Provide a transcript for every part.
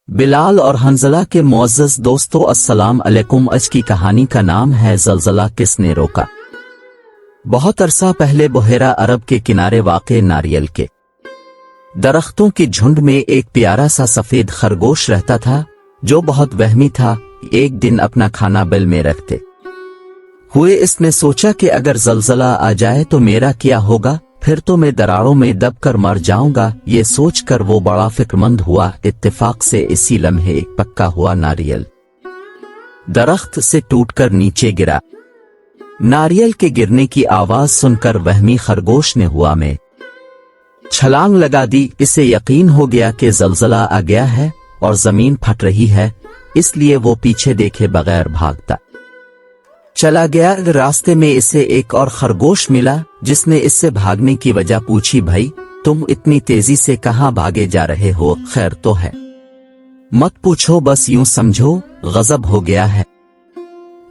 बिलाल और हंजला के मुअज़्ज़ज़ दोस्तों, अस्सलाम अलैकुम। आज की कहानी का नाम है ज़लज़ला किसने रोका। बहुत अरसा पहले बुहेरा अरब के किनारे वाक़े नारियल के दरख्तों की झुंड में एक प्यारा सा सफेद खरगोश रहता था जो बहुत वहमी था। एक दिन अपना खाना बिल में रखते हुए इसने सोचा कि अगर ज़लज़ला आ जाए तो मेरा क्या होगा, फिर तो मैं दरारों में दबकर मर जाऊंगा। ये सोचकर वो बड़ा फिक्रमंद हुआ। इत्तेफाक से इसी लम्हे एक पक्का हुआ नारियल दरख्त से टूटकर नीचे गिरा। नारियल के गिरने की आवाज सुनकर वहमी खरगोश ने हुआ में छलांग लगा दी। इसे यकीन हो गया कि ज़लज़ला आ गया है और जमीन फट रही है, इसलिए वो पीछे देखे बगैर भागता चला गया। रास्ते में इसे एक और खरगोश मिला जिसने इससे भागने की वजह पूछी। भाई, तुम इतनी तेजी से कहां भागे जा रहे हो? खैर तो है? मत पूछो, बस यूं समझो गजब हो गया है,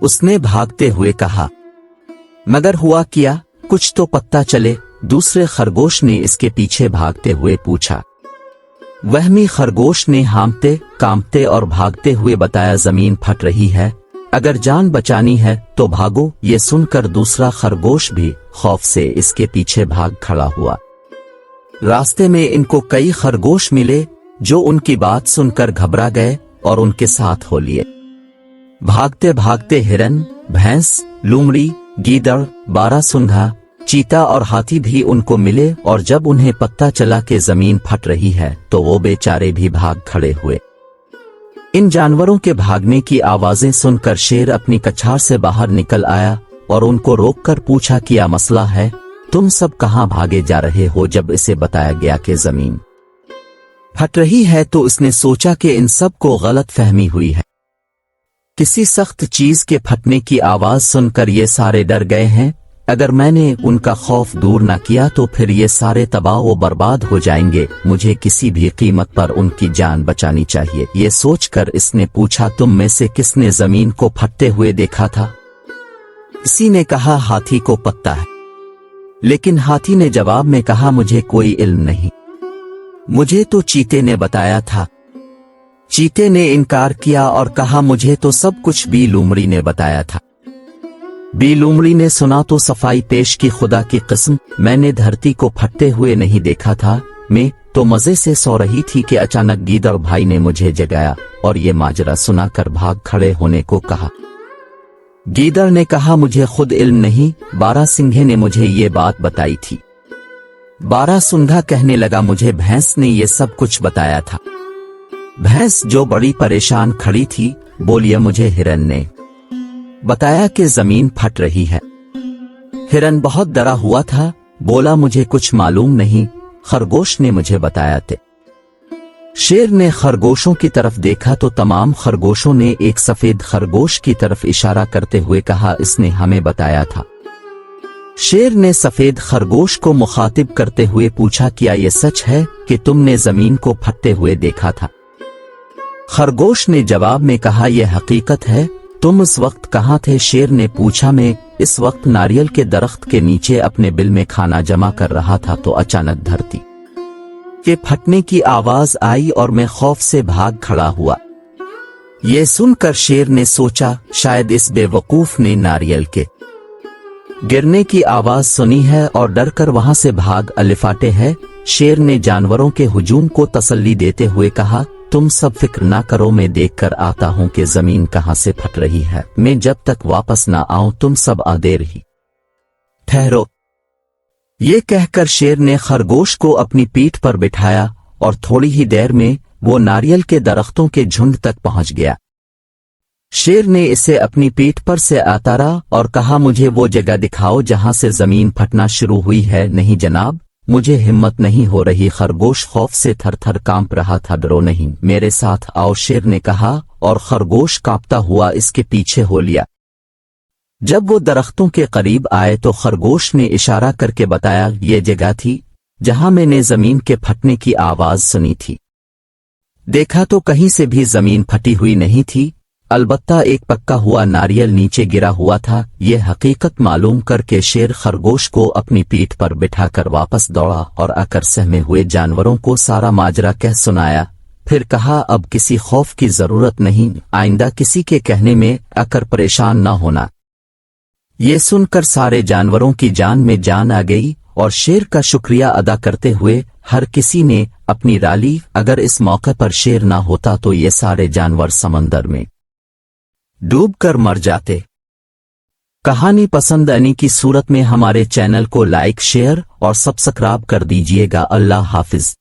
उसने भागते हुए कहा। मगर हुआ क्या, कुछ तो पता चले, दूसरे खरगोश ने इसके पीछे भागते हुए पूछा। वहमी खरगोश ने हांफते कांपते और भागते हुए बताया, जमीन फट रही है, अगर जान बचानी है तो भागो। ये सुनकर दूसरा खरगोश भी खौफ से इसके पीछे भाग खड़ा हुआ। रास्ते में इनको कई खरगोश मिले जो उनकी बात सुनकर घबरा गए और उनके साथ हो लिए। भागते भागते हिरन, भैंस, लोमड़ी, गीदड़, बारहसिंघा, चीता और हाथी भी उनको मिले और जब उन्हें पता चला कि जमीन फट रही है तो वो बेचारे भी भाग खड़े हुए। इन जानवरों के भागने की आवाजें सुनकर शेर अपनी कछार से बाहर निकल आया और उनको रोककर पूछा, क्या मसला है, तुम सब कहां भागे जा रहे हो? जब इसे बताया गया कि जमीन फट रही है तो इसने सोचा कि इन सब को गलत फहमी हुई है। किसी सख्त चीज के फटने की आवाज सुनकर ये सारे डर गए हैं। अगर मैंने उनका खौफ दूर न किया तो फिर ये सारे तबाह व बर्बाद हो जाएंगे। मुझे किसी भी कीमत पर उनकी जान बचानी चाहिए। ये सोचकर इसने पूछा, तुम में से किसने जमीन को फटते हुए देखा था? किसी ने कहा, हाथी को पता है। लेकिन हाथी ने जवाब में कहा, मुझे कोई इल्म नहीं, मुझे तो चीते ने बताया था। चीते ने इनकार किया और कहा, मुझे तो सब कुछ बी लोमड़ी ने बताया था। बी लोमड़ी ने सुना तो सफाई पेश की, खुदा की कसम, मैंने धरती को फटते हुए नहीं देखा था। मैं तो मजे से सो रही थी कि अचानक गीदड़ भाई ने मुझे जगाया और ये माजरा सुनाकर भाग खड़े होने को कहा। गीदड़ ने कहा, मुझे खुद इल्म नहीं, बारहसिंघे ने मुझे ये बात बताई थी। बारहसिंघा कहने लगा, मुझे भैंस ने ये सब कुछ बताया था। भैंस जो बड़ी परेशान खड़ी थी बोलिए, मुझे हिरन ने बताया कि जमीन फट रही है। हिरन बहुत डरा हुआ था, बोला, मुझे कुछ मालूम नहीं, खरगोश ने मुझे बताया थे। शेर ने खरगोशों की तरफ देखा तो तमाम खरगोशों ने एक सफेद खरगोश की तरफ इशारा करते हुए कहा, इसने हमें बताया था। शेर ने सफेद खरगोश को मुखातिब करते हुए पूछा, क्या यह सच है कि तुमने जमीन को फटते हुए देखा था? खरगोश ने जवाब में कहा, यह हकीकत है। तुम इस वक्त कहाँ थे? शेर ने पूछा, मैं इस वक्त नारियल के दरख्त के नीचे अपने बिल में खाना जमा कर रहा था तो अचानक धरती के फटने की आवाज आई और मैं खौफ से भाग खड़ा हुआ। यह सुनकर शेर ने सोचा, शायद इस बेवकूफ ने नारियल के गिरने की आवाज सुनी है और डर कर वहां से भाग अलिफाटे है। शेर ने जानवरों के हुजूम को तसल्ली देते हुए कहा, तुम सब फिक्र ना करो, मैं देखकर आता हूं कि जमीन कहां से फट रही है। मैं जब तक वापस ना आऊं तुम सब देर ही ठहरो। ये कहकर शेर ने खरगोश को अपनी पीठ पर बिठाया और थोड़ी ही देर में वो नारियल के दरख्तों के झुंड तक पहुंच गया। शेर ने इसे अपनी पीठ पर से उतारा और कहा, मुझे वो जगह दिखाओ जहां से जमीन फटना शुरू हुई है। नहीं जनाब, मुझे हिम्मत नहीं हो रही। खरगोश खौफ से थर थर कांप रहा था। डरो नहीं, मेरे साथ आओ, शेर ने कहा और खरगोश कांपता हुआ इसके पीछे हो लिया। जब वो दरख्तों के करीब आए तो खरगोश ने इशारा करके बताया, ये जगह थी जहां मैंने जमीन के फटने की आवाज सुनी थी। देखा तो कहीं से भी जमीन फटी हुई नहीं थी, अलबत्ता एक पक्का हुआ नारियल नीचे गिरा हुआ था। यह हकीकत मालूम करके शेर खरगोश को अपनी पीठ पर बिठाकर वापस दौड़ा और आकर सहमे हुए जानवरों को सारा माजरा कह सुनाया। پھر کہا اب کسی خوف کی ضرورت نہیں، آئندہ کسی کے کہنے میں اکر پریشان نہ ہونا۔ یہ سن کر سارے جانوروں کی جان میں جان آ گئی، اور شیر کا شکریہ ادا کرتے ہوئے ہر کسی نے اپنی رالی، اگر اس موقع پر شیر نہ ہوتا تو یہ سارے جانور سمندر میں ڈوب کر مر جاتے۔ کہانی پسند آنے کی صورت میں ہمارے چینل کو لائک، شیئر اور سبسکرائب کر دیجیے گا۔ اللہ حافظ۔